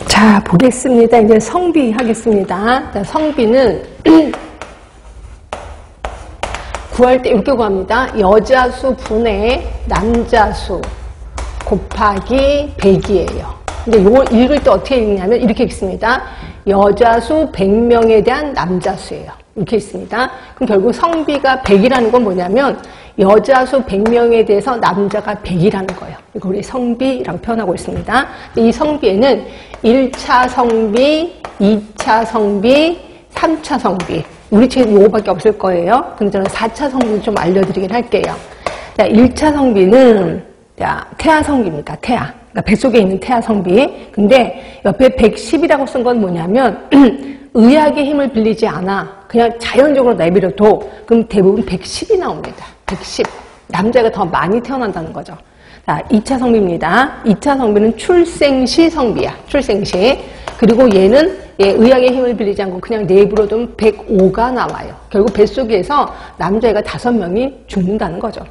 자, 보겠습니다. 이제 성비 하겠습니다. 자, 성비는 구할 때 이렇게 구합니다. 여자수 분의 남자수 곱하기 100이에요. 근데 이걸 읽을 때 어떻게 읽냐면 이렇게 읽습니다. 여자수 100명에 대한 남자수예요. 이렇게 있습니다. 그럼 결국 성비가 100이라는 건 뭐냐면 여자수 100명에 대해서 남자가 100이라는 거예요. 이걸 우리 성비라고 표현하고 있습니다. 이 성비에는 1차 성비, 2차 성비, 3차 성비. 우리 책에 요거밖에 없을 거예요. 근데 저는 4차 성비를 좀 알려드리긴 할게요. 자, 1차 성비는 자, 태아 성비입니다. 태아. 그러니까 뱃속에 있는 태아 성비. 근데 옆에 110이라고 쓴 건 뭐냐면 의학의 힘을 빌리지 않아. 그냥 자연적으로 내버려도 그럼 대부분 110이 나옵니다. 110. 남자가 더 많이 태어난다는 거죠. 자, 2차 성비입니다. 2차 성비는 출생시 성비야. 출생시. 그리고 얘는 의학의 힘을 빌리지 않고 그냥 내버려두면 105가 나와요. 결국 뱃속에서 남자애가 5명이 죽는다는 거죠.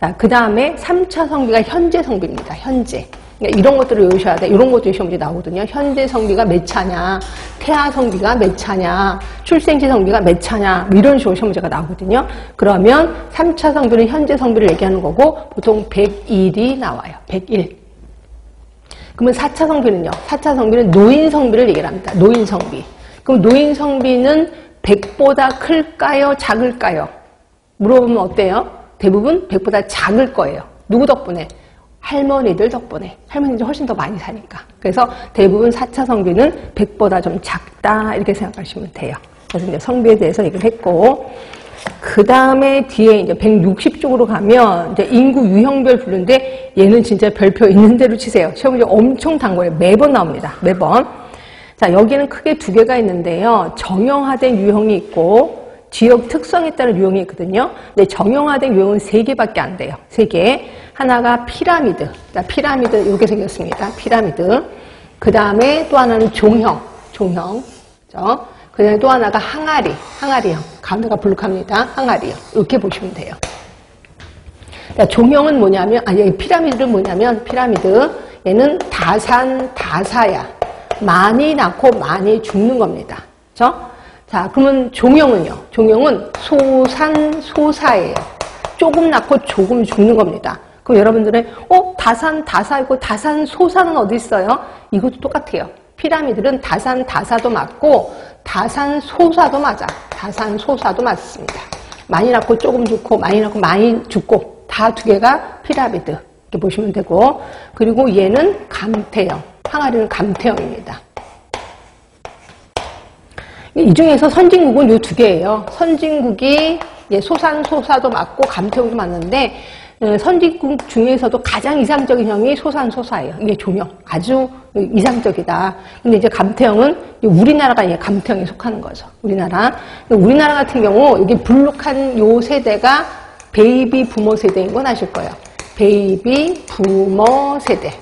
자, 그 다음에 3차 성비가 현재 성비입니다. 현재. 그러니까 이런 것들을 외우셔야 돼. 이런 것들이 시험에 나오거든요. 현재 성비가 몇 차냐, 태아 성비가 몇 차냐, 출생시 성비가 몇 차냐, 뭐 이런 식으로 시험 문제가 나오거든요. 그러면 3차 성비는 현재 성비를 얘기하는 거고 보통 101이 나와요. 101. 그러면 4차 성비는요. 4차 성비는 노인 성비를 얘기를 합니다. 노인 성비. 그럼 노인 성비는 100보다 클까요? 작을까요? 물어보면 어때요? 대부분 100보다 작을 거예요. 누구 덕분에? 할머니들 덕분에. 할머니들 훨씬 더 많이 사니까. 그래서 대부분 4차 성비는 100보다 좀 작다 이렇게 생각하시면 돼요. 그래서 이제 성비에 대해서 얘기를 했고 그 다음에 뒤에 이제 160쪽으로 가면 이제 인구 유형별 분류인데 얘는 진짜 별표 있는 대로 치세요. 시험 문제 엄청 단 거예요. 매번 나옵니다. 매번. 자, 여기는 크게 두 개가 있는데요. 정형화된 유형이 있고 지역 특성에 따른 유형이 있거든요. 근데 정형화된 유형은 3개밖에 안 돼요. 3개. 하나가 피라미드. 자, 피라미드 이렇게 생겼습니다. 피라미드. 그 다음에 또 하나는 종형. 종형. 그죠? 그 다음에 또 하나가 항아리. 항아리형. 가운데가 불룩합니다. 항아리형. 이렇게 보시면 돼요. 자, 종형은 뭐냐면, 아니, 피라미드는 뭐냐면, 피라미드. 얘는 다산다사야. 많이 낳고 많이 죽는 겁니다. 그죠? 자, 그러면 종형은요? 종형은 소산소사예요. 조금 낳고 조금 죽는 겁니다. 그럼 여러분들은 다산다사이고 다산소사는 어디 있어요? 이것도 똑같아요. 피라미드는 다산다사도 맞고 다산소사도 맞아. 다산소사도 맞습니다. 많이 낳고 조금 죽고 많이 낳고 많이 죽고 다 두 개가 피라미드 이렇게 보시면 되고 그리고 얘는 감태형. 항아리는 감태형입니다. 이 중에서 선진국은 이 두 개예요. 선진국이 소산소사도 맞고 감태형도 맞는데 선진국 중에서도 가장 이상적인 형이 소산소사예요. 이게 종형. 아주 이상적이다. 근데 이제 감태형은 우리나라가 감태형에 속하는 거죠. 우리나라 같은 경우 여기 불룩한 요 세대가 베이비 부모 세대인 건 아실 거예요. 베이비 부모 세대.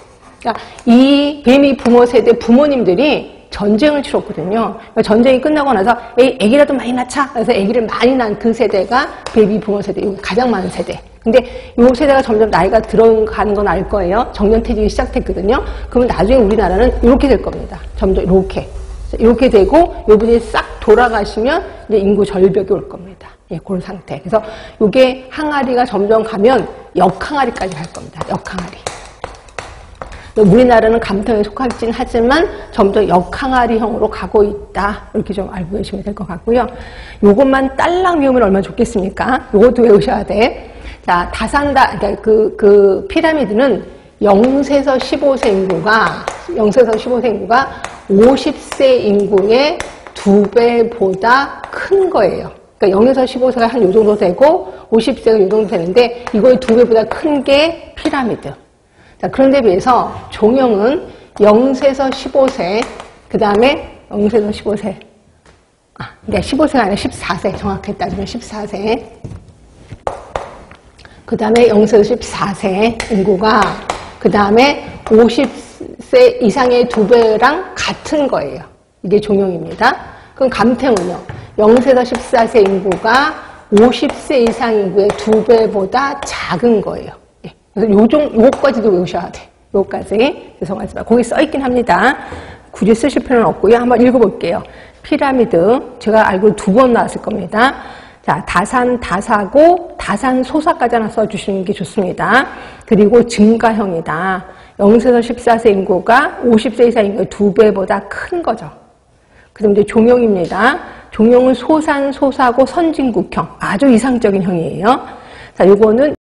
그러니까 이 베이비 부모 세대 부모님들이 전쟁을 치렀거든요. 그러니까 전쟁이 끝나고 나서 애기라도 많이 낳자. 그래서 애기를 많이 낳은 그 세대가 베이비 부모 세대. 이거 가장 많은 세대. 근데 이 세대가 점점 나이가 들어가는 건 알 거예요. 정년퇴직이 시작됐거든요. 그러면 나중에 우리나라는 이렇게 될 겁니다. 점점 이렇게 되고 이분이 싹 돌아가시면 이제 인구 절벽이 올 겁니다. 예, 그런 상태. 그래서 이게 항아리가 점점 가면 역항아리까지 갈 겁니다. 역항아리. 우리나라는 감태형에 속하긴 하지만 점점 역항아리형으로 가고 있다. 이렇게 좀 알고 계시면 될 것 같고요. 요것만 딸랑 외우면 얼마나 좋겠습니까? 요것도 외우셔야 돼. 자, 그러니까 그 피라미드는 0세에서 15세 인구가 50세 인구의 2배보다 큰 거예요. 그러니까 0에서 15세가 한 요 정도 되고 50세가 요 정도 되는데 이거의 2배보다 큰 게 피라미드. 자, 그런데 비해서 종형은 0세에서 15세, 그 다음에 0세에서 15세, 그러니까 15세가 아니라 14세, 정확히 따지면 14세. 그 다음에 0세에서 14세 인구가, 그 다음에 50세 이상의 2배랑 같은 거예요. 이게 종형입니다. 그럼 감태형은요, 0세에서 14세 인구가 50세 이상 인구의 2배보다 작은 거예요. 그래서 요거까지도 외우셔야 돼. 요거까지. 죄송하지만 거기 써있긴 합니다. 굳이 쓰실 필요는 없고요. 한번 읽어볼게요. 피라미드, 제가 알고 2번 나왔을 겁니다. 자, 다산, 다사고, 다산소사까지 하나 써주시는 게 좋습니다. 그리고 증가형이다. 0세에서 14세 인구가 50세 이상 인구 2배보다 큰 거죠. 그다음 이제 종용입니다. 종용은 소산, 소사고, 선진국형. 아주 이상적인 형이에요. 자, 요거는